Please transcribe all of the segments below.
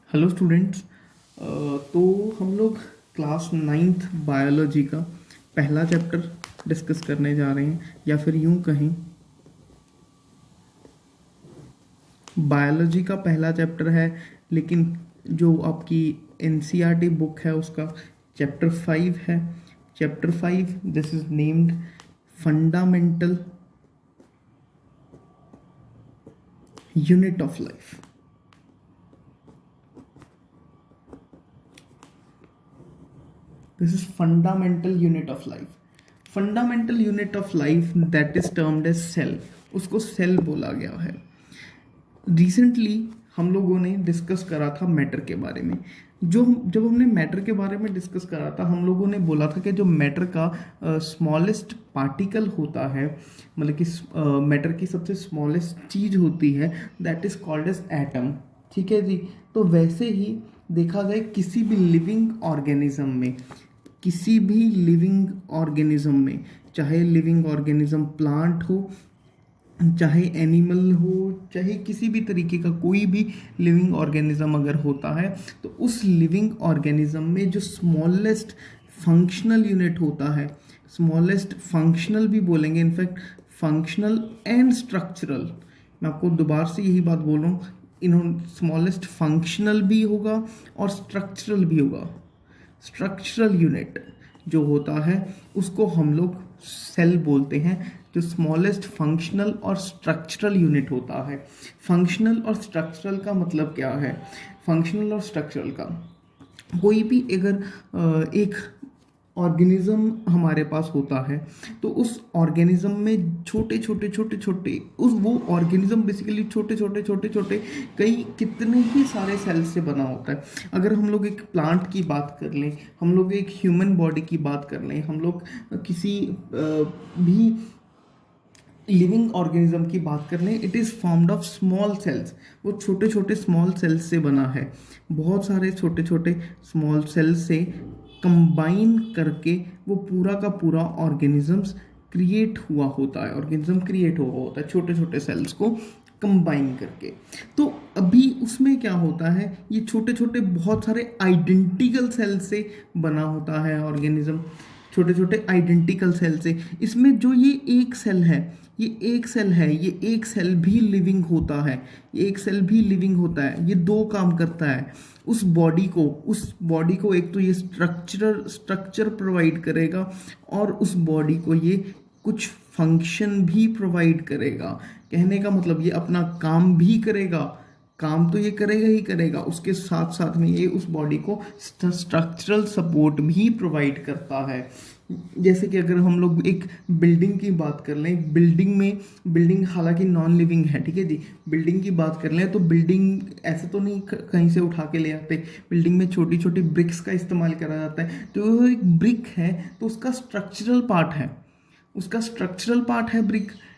Hello students. तो हम लोग क्लास नाइन्थ बायोलॉजी का पहला चैप्टर डिस्कस करने जा रहे हैं, या फिर यूं कहें बायोलॉजी का पहला चैप्टर है। लेकिन जो आपकी एनसीईआरटी बुक है उसका चैप्टर 5 है। Chapter 5 this is named fundamental unit of life. This is fundamental unit of life. Fundamental unit of life that is termed as cell. उसको सेल बोला गया है। रिसेंटली हम लोगों ने डिस्कस करा था मैटर के बारे में। जब हमने मैटर के बारे में डिस्कस करा था, हम लोगों ने बोला था कि जो मैटर का स्मॉलेस्ट पार्टिकल होता है, मतलब कि मैटर की सबसे स्मॉलेस्ट चीज़ होती है, that is called as atom. ठीक है जी। तो वैसे ही देखा जाए किसी भी लिविंग ऑर्गेनिज्म में, किसी भी लिविंग ऑर्गेनिज्म में, चाहे लिविंग ऑर्गेनिज्म प्लांट हो, चाहे एनिमल हो, चाहे किसी भी तरीके का कोई भी लिविंग ऑर्गेनिज्म अगर होता है, तो उस लिविंग ऑर्गेनिज्म में जो स्मॉलेस्ट फंक्शनल यूनिट होता है, स्मॉलेस्ट फंक्शनल भी बोलेंगे, इनफैक्ट फंक्शनल एंड स्ट्रक्चरल, मैं आपको दोबारा से यही बात बोल रहा हूँ, इन्होंने स्मॉलेस्ट फंक्शनल भी होगा और स्ट्रक्चरल भी होगा। स्ट्रक्चरल यूनिट जो होता है उसको हम लोग सेल बोलते हैं, जो स्मॉलेस्ट फंक्शनल और स्ट्रक्चरल यूनिट होता है। फंक्शनल और स्ट्रक्चरल का मतलब क्या है? फंक्शनल और स्ट्रक्चरल का कोई भी अगर एक ऑर्गेनिज्म हमारे पास होता है, तो उस ऑर्गेनिज्म में छोटे छोटे उस वो ऑर्गेनिज्म बेसिकली छोटे छोटे कई कितने ही सारे सेल्स से बना होता है। अगर हम लोग एक प्लांट की बात कर लें, हम लोग एक ह्यूमन बॉडी की बात कर लें, हम लोग किसी भी लिविंग ऑर्गेनिज्म की बात कर लें, it is formed of small cells. वो छोटे छोटे स्मॉल सेल्स से बना है। बहुत सारे छोटे छोटे स्मॉल सेल्स से कंबाइन करके वो पूरा का पूरा ऑर्गेनिजम्स क्रिएट हुआ होता है। ऑर्गेनिज्म क्रिएट हुआ होता है छोटे छोटे सेल्स को कंबाइन करके। तो अभी उसमें क्या होता है, ये छोटे छोटे बहुत सारे आइडेंटिकल सेल्स से बना होता है ऑर्गेनिज्म, छोटे छोटे आइडेंटिकल सेल से। इसमें जो ये एक सेल है, ये एक सेल है, ये एक सेल भी लिविंग होता है, ये एक सेल भी लिविंग होता है। ये दो काम करता है। उस बॉडी को एक तो ये स्ट्रक्चर प्रोवाइड करेगा, और उस बॉडी को ये कुछ फंक्शन भी प्रोवाइड करेगा। कहने का मतलब ये अपना काम भी करेगा, काम तो ये करेगा ही करेगा, उसके साथ साथ में ये उस बॉडी को स्ट्रक्चरल सपोर्ट भी प्रोवाइड करता है। जैसे कि अगर हम लोग एक बिल्डिंग की बात कर लें, बिल्डिंग हालांकि नॉन लिविंग है, ठीक है जी। बिल्डिंग की बात कर लें तो बिल्डिंग ऐसे तो नहीं कहीं से उठा के ले आते। बिल्डिंग में छोटी छोटी ब्रिक्स का इस्तेमाल करा जाता है। तो एक ब्रिक है तो उसका स्ट्रक्चरल पार्ट है,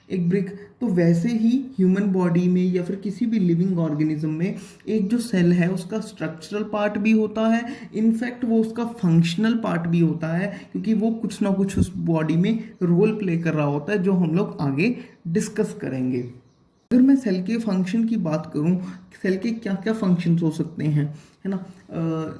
एक ब्रिक। तो वैसे ही ह्यूमन बॉडी में या फिर किसी भी लिविंग ऑर्गेनिज्म में एक जो सेल है उसका स्ट्रक्चरल पार्ट भी होता है, इनफैक्ट वो उसका फंक्शनल पार्ट भी होता है, क्योंकि वो कुछ ना कुछ उस बॉडी में रोल प्ले कर रहा होता है, जो हम लोग आगे डिस्कस करेंगे। अगर मैं सेल के फंक्शन की बात करूं, सेल के क्या क्या फंक्शंस हो सकते हैं, है ना।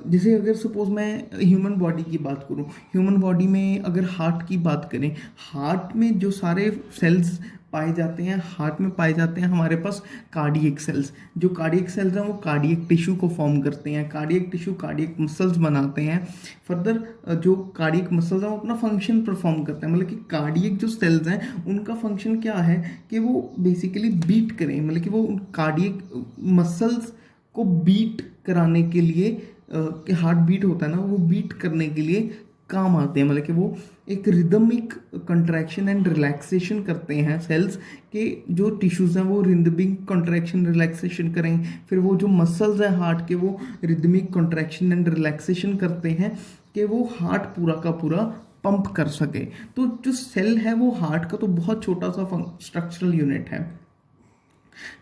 जैसे अगर सपोज मैं ह्यूमन बॉडी की बात करूं, ह्यूमन बॉडी में अगर हार्ट की बात करें, हार्ट में जो सारे सेल्स पाए जाते हैं, हार्ट में पाए जाते हैं हमारे पास कार्डियक सेल्स। जो कार्डियक सेल्स हैं वो कार्डियक टिश्यू को फॉर्म करते हैं, कार्डियक टिश्यू कार्डियक मसल्स बनाते हैं। फर्दर जो कार्डियक मसल्स हैं वो अपना फंक्शन परफॉर्म करते हैं, मतलब कि कार्डियक जो सेल्स हैं उनका फंक्शन क्या है कि वो बेसिकली बीट करें, मतलब कि वो कार्डियक मसल्स को बीट कराने के लिए, कि हार्ट बीट होता है ना, वो बीट करने के लिए काम आते हैं। मतलब कि वो एक रिदमिक कंट्रैक्शन एंड रिलैक्सेशन करते हैं सेल्स के, जो टिश्यूज़ हैं वो रिदमिक कंट्रैक्शन रिलैक्सेशन करें। फिर वो जो मसल्स हैं हार्ट के वो रिदमिक कंट्रैक्शन एंड रिलैक्सेशन करते हैं कि वो हार्ट पूरा का पूरा पंप कर सके। तो जो सेल है वो हार्ट का तो बहुत छोटा सा स्ट्रक्चरल यूनिट है।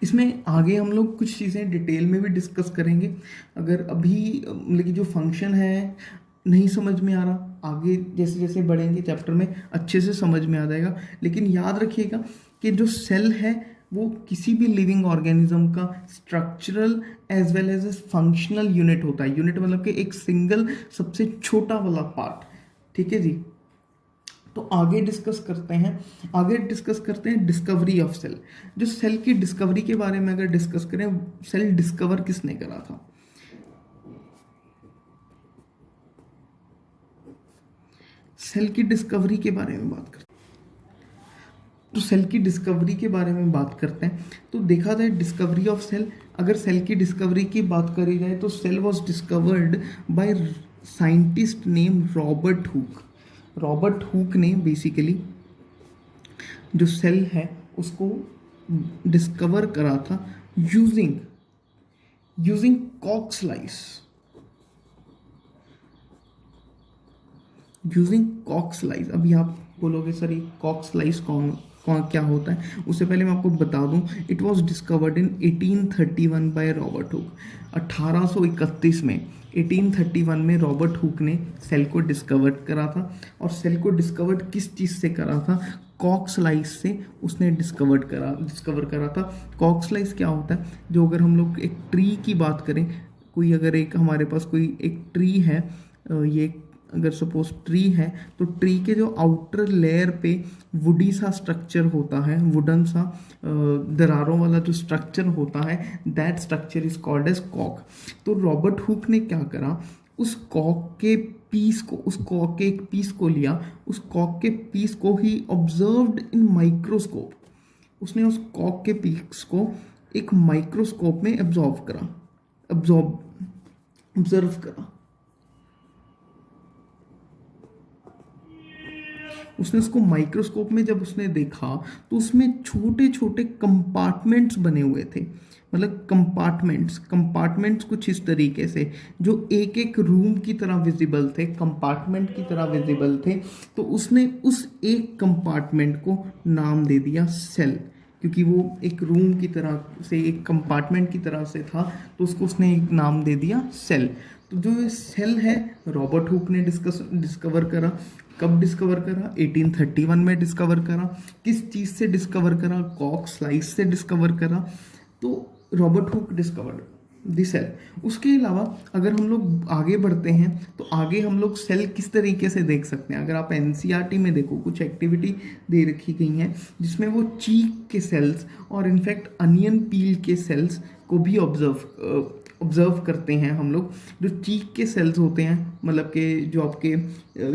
इसमें आगे हम लोग कुछ चीज़ें डिटेल में भी डिस्कस करेंगे। अगर अभी मतलब कि जो फंक्शन है नहीं समझ में आ रहा, आगे जैसे जैसे बढ़ेंगे चैप्टर में अच्छे से समझ में आ जाएगा। लेकिन याद रखिएगा कि जो सेल है वो किसी भी लिविंग ऑर्गेनिज्म का structural as well as functional unit होता है। यूनिट मतलब कि एक सिंगल सबसे छोटा वाला पार्ट। ठीक है जी। तो आगे डिस्कस करते हैं डिस्कवरी ऑफ सेल। जो सेल की डिस्कवरी के बारे में अगर डिस्कस करें, सेल डिस्कवर किसने करा था? सेल की डिस्कवरी के बारे में बात करते हैं। तो सेल की डिस्कवरी के बारे में बात करते हैं। तो देखा जाए डिस्कवरी ऑफ सेल, अगर सेल की डिस्कवरी की बात करी जाए तो cell was discovered by scientist name Robert Hooke. Robert Hooke ने बेसिकली जो सेल है उसको डिस्कवर करा था यूजिंग कॉक्स लाइस। अभी आप बोलोगे सर ये कॉक्स लाइस कौन क्या होता है? उससे पहले मैं आपको बता दूं, it was discovered in 1831 by Robert Hooke. 1831 में 1831 में रॉबर्ट हुक ने सेल को डिस्कवर करा था। और सेल को डिस्कवर्ड किस चीज़ से करा था? कॉक्स लाइस से उसने डिस्कवर करा था। कॉक्स लाइस क्या होता है? जो अगर हम लोग एक ट्री की बात करें, कोई अगर एक हमारे पास कोई एक ट्री है, ये अगर सपोज ट्री है, तो ट्री के जो आउटर लेयर पे वुडी सा स्ट्रक्चर होता है, वुडन सा दरारों वाला जो स्ट्रक्चर होता है, that structure is called as कॉक। तो रॉबर्ट हुक ने क्या करा, उस कॉक के एक पीस को लिया, उस कॉक के पीस को ही ऑब्जर्व्ड इन माइक्रोस्कोप। उसने उस कॉक के पीस को एक माइक्रोस्कोप में ऑब्जर्व करा। उसने उसको माइक्रोस्कोप में जब उसने देखा तो उसमें छोटे छोटे कंपार्टमेंट्स बने हुए थे। मतलब कंपार्टमेंट्स कुछ इस तरीके से जो एक एक रूम की तरह विजिबल थे, कंपार्टमेंट की तरह विजिबल थे। तो उसने उस एक कंपार्टमेंट को नाम दे दिया सेल, क्योंकि वो एक रूम की तरह से, एक कंपार्टमेंट की तरह से था, तो उसको उसने एक नाम दे दिया सेल। तो जो ये सेल है रॉबर्ट हुक ने डिस्कवर करा। कब डिस्कवर करा? 1831 में डिस्कवर करा। किस चीज़ से डिस्कवर करा? कॉक्स स्लाइस से डिस्कवर करा। तो Robert Hooke discovered the cell. उसके अलावा अगर हम लोग आगे बढ़ते हैं तो आगे हम लोग सेल किस तरीके से देख सकते हैं। अगर आप एनसीईआरटी में देखो, कुछ एक्टिविटी दे रखी गई हैं जिसमें वो चीक के सेल्स और इनफैक्ट अनियन पील के सेल्स को भी ऑब्जर्व करते हैं हम लोग। जो चीक के सेल्स होते हैं, मतलब कि जो आपके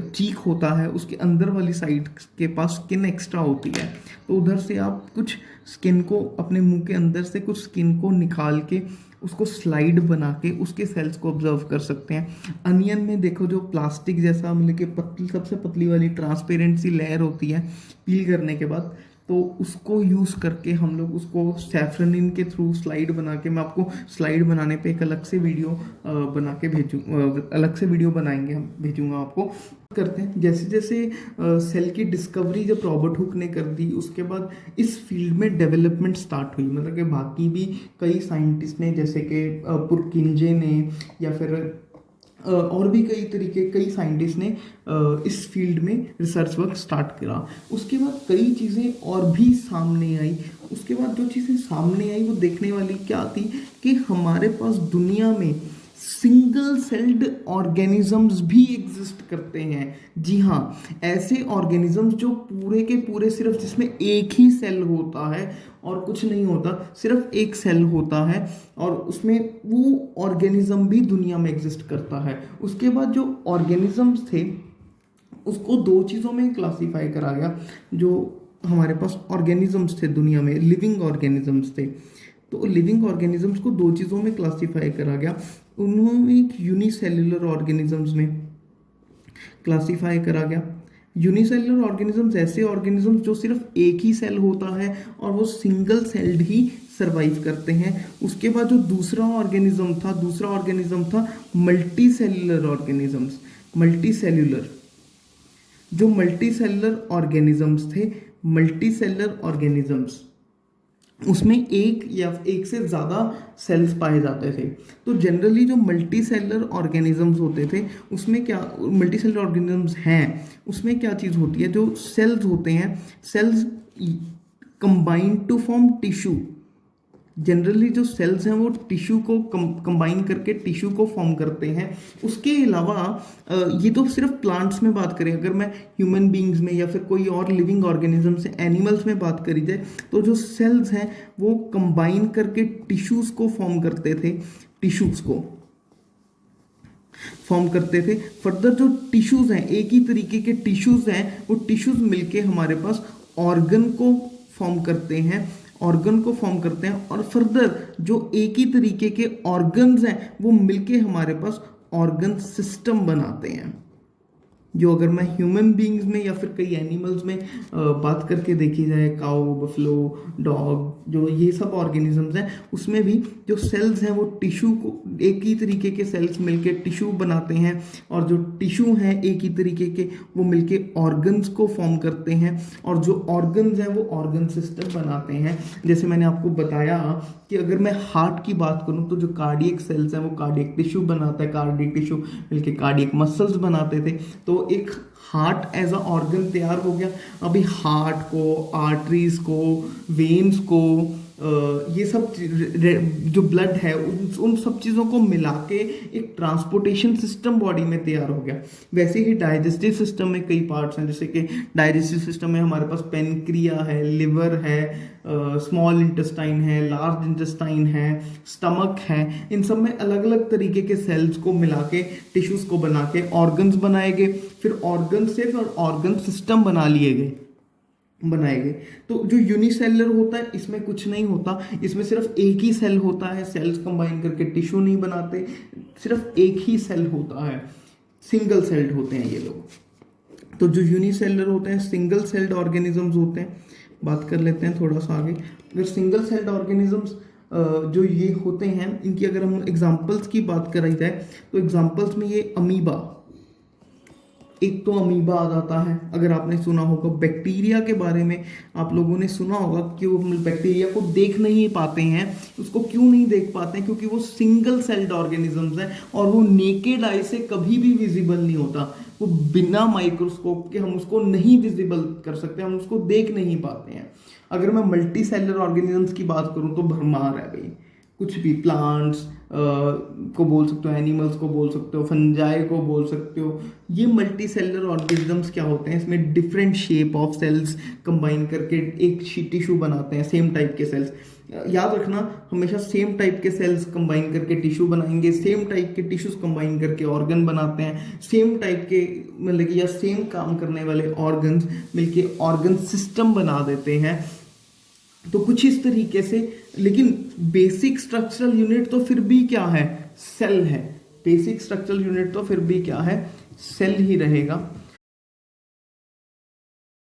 चीक होता है उसके अंदर वाली साइड के पास स्किन एक्स्ट्रा होती है, तो उधर से आप कुछ स्किन को, अपने मुंह के अंदर से कुछ स्किन को निकाल के उसको स्लाइड बना के उसके सेल्स को ऑब्जर्व कर सकते हैं। अनियन में देखो जो प्लास्टिक जैसा, मतलब कि सबसे पतली वाली ट्रांसपेरेंट सी लेयर होती है पील करने के बाद, तो उसको यूज़ करके हम लोग उसको सैफ्रनिन के थ्रू स्लाइड बना के, मैं आपको स्लाइड बनाने पे एक अलग से वीडियो बनाएंगे, हम भेजूंगा आपको। करते हैं जैसे जैसे सेल की डिस्कवरी जब रॉबर्ट हुक ने कर दी, उसके बाद इस फील्ड में डेवलपमेंट स्टार्ट हुई। मतलब कि बाकी भी कई साइंटिस्ट ने, जैसे कि पुरकिंजे ने या फिर और भी कई साइंटिस्ट ने इस फील्ड में रिसर्च वर्क स्टार्ट करा। उसके बाद कई चीज़ें और भी सामने आई। उसके बाद जो चीज़ें सामने आई वो देखने वाली क्या थी कि हमारे पास दुनिया में सिंगल सेल्ड ऑर्गेनिजम्स भी एग्जिस्ट करते हैं। जी हाँ, ऐसे ऑर्गेनिजम्स जो पूरे के पूरे सिर्फ जिसमें एक ही सेल होता है और कुछ नहीं होता, सिर्फ एक सेल होता है और उसमें वो ऑर्गेनिज्म भी दुनिया में एग्जिस्ट करता है। उसके बाद जो ऑर्गेनिजम्स थे उसको दो चीज़ों में क्लासीफाई करा गया। जो हमारे पास ऑर्गेनिजम्स थे दुनिया में, लिविंग ऑर्गेनिजम्स थे, तो लिविंग ऑर्गेनिजम्स को दो चीज़ों में क्लासीफाई करा गया। उन्होंने एक यूनिसेल्युलर ऑर्गेनिजम्स में क्लासीफाई करा गया। यूनिसेलुलर ऑर्गेनिजम्स ऐसे ऑर्गेनिजम्स जो सिर्फ एक ही सेल होता है और वो सिंगल सेल्ड ही सर्वाइव करते हैं। उसके बाद जो दूसरा ऑर्गेनिज्म था मल्टी सेल्युलर ऑर्गेनिजम्स। जो मल्टीसेलुलर ऑर्गेनिजम्स उसमें एक से ज़्यादा सेल्स पाए जाते थे। तो जनरली जो मल्टीसेलुलर ऑर्गेनिजम्स होते थे उसमें क्या, मल्टीसेलुलर ऑर्गेनिजम्स हैं उसमें क्या चीज़ होती है, जो सेल्स होते हैं, cells combine to form tissue. Generally जो सेल्स हैं वो टिश्यू को कंबाइन करके टिश्यू को फॉर्म करते हैं। उसके अलावा ये तो सिर्फ प्लांट्स में बात करें, अगर मैं ह्यूमन बींग्स में या फिर कोई और लिविंग ऑर्गेनिज्म से एनिमल्स में बात करी जाए, तो जो सेल्स हैं वो कंबाइन करके टिश्यूज को फॉर्म करते थे, टिश्यूज को फॉर्म करते थे। फर्दर जो टिश्यूज हैं, एक ही तरीके के टिश्यूज हैं, वो टिश्यूज मिलके हमारे पास ऑर्गन को फॉर्म करते हैं, ऑर्गन को फॉर्म करते हैं। और फर्दर जो एक ही तरीके के ऑर्गन्स हैं वो मिलके हमारे पास ऑर्गन सिस्टम बनाते हैं। जो अगर मैं ह्यूमन बींग्स में या फिर कई एनिमल्स में बात करके देखी जाए, काऊ, बफलो, डॉग, जो ये सब ऑर्गेनिजम्स हैं, उसमें भी जो सेल्स हैं वो टिश्यू को, एक ही तरीके के सेल्स मिलके टिश्यू बनाते हैं, और जो टिश्यू हैं एक ही तरीके के वो मिलके ऑर्गन्स को फॉर्म करते हैं, और जो ऑर्गन्स हैं वो ऑर्गन सिस्टम बनाते हैं। जैसे मैंने आपको बताया कि अगर मैं हार्ट की बात करूं तो जो कार्डियक सेल्स हैं वो कार्डियक टिश्यू बनाता है, कार्डियक टिश्यू मिलके कार्डियक मसल्स बनाते थे। तो एक हार्ट एज अ ऑर्गन तैयार हो गया। अभी हार्ट को, आर्टरीज को, वेन्स को, ये सब जो ब्लड है उन सब चीज़ों को मिला के एक ट्रांसपोर्टेशन सिस्टम बॉडी में तैयार हो गया। वैसे ही डाइजेस्टिव सिस्टम में कई पार्ट्स हैं, जैसे कि डाइजेस्टिव सिस्टम में हमारे पास पेनक्रिया है, लिवर है, स्मॉल इंटेस्टाइन है, लार्ज इंटेस्टाइन है, स्टमक है। इन सब में अलग अलग तरीके के सेल्स को मिला के टिश्यूज को बना के ऑर्गन्स बनाए गए। फिर ऑर्गन से फिर ऑर्गन सिस्टम बनाए गए। तो जो यूनिसेलुलर होता है इसमें कुछ नहीं होता, इसमें सिर्फ एक ही सेल होता है। सेल्स कंबाइन करके टिश्यू नहीं बनाते, सिर्फ एक ही सेल होता है, सिंगल सेल्ड होते हैं ये लोग। तो जो यूनिसेलुलर होते हैं, सिंगल सेल्ड ऑर्गेनिजम्स होते हैं। बात कर लेते हैं थोड़ा सा आगे। अगर सिंगल सेल्ड ऑर्गेनिजम्स जो ये होते हैं, इनकी अगर हम एग्जांपल्स की बात कराई जाए तो एग्जांपल्स में ये अमीबा, एक तो अमीबा आ जाता है। अगर आपने सुना होगा बैक्टीरिया के बारे में, आप लोगों ने सुना होगा कि वो बैक्टीरिया को देख नहीं पाते हैं। उसको क्यों नहीं देख पाते हैं? क्योंकि वो सिंगल सेल्ड ऑर्गेनिजम्स हैं और वो नेकेड आई से कभी भी विजिबल नहीं होता। वो बिना माइक्रोस्कोप के हम उसको नहीं विजिबल कर सकते, हम उसको देख नहीं पाते हैं। अगर मैं मल्टी सेलुलर ऑर्गेनिजम्स की बात करूँ तो भरमार है भाई, कुछ भी प्लांट्स को बोल सकते हो, एनिमल्स को बोल सकते हो, फंजाई को बोल सकते हो। ये मल्टी सेलुलर ऑर्गेनिजम्स क्या होते हैं, इसमें different shape of cells combine करके एक टिश्यू बनाते हैं, सेम टाइप के सेल्स। याद रखना, हमेशा सेम टाइप के सेल्स कंबाइन करके टिश्यू बनाएंगे, सेम टाइप के टिश्यूज कंबाइन करके ऑर्गन बनाते हैं, सेम टाइप के मतलब कि या सेम काम करने वाले ऑर्गन्स मिलके ऑर्गन सिस्टम बना देते हैं। तो कुछ इस तरीके से, लेकिन बेसिक स्ट्रक्चरल यूनिट तो फिर भी क्या है, सेल है। बेसिक स्ट्रक्चरल यूनिट तो फिर भी क्या है, सेल ही रहेगा।